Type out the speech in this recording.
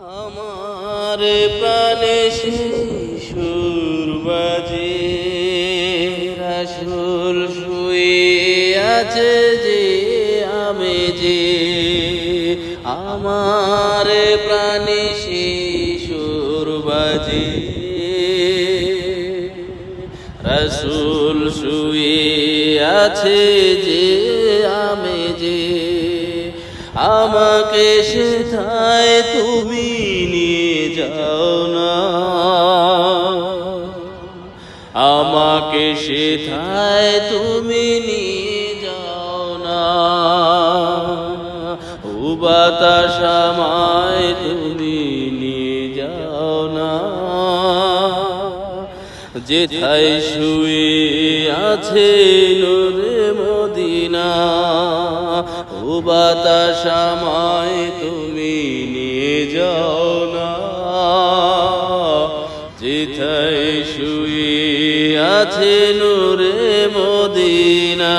আমার প্রাণে শিশুর বাজে রাসূল শুয়ে আছে যে আমি যে আমার প্রাণে শিশুর বাজে রাসূল শুয়ে আছে যে আমি যে আমাকে সেথায় তুমি নিয়ে যাও না আমাকে সেথায় তুমি নিয়ে যাও না ও বাতাস আমায় তুমি নিয়ে যাও না যেথায় শুয়ে আছে নূরে মদিনা ও বাতাস আমায় তুমি নিয়ে যাও না যেথায় শুয়ে আছে নূরে মদিনা।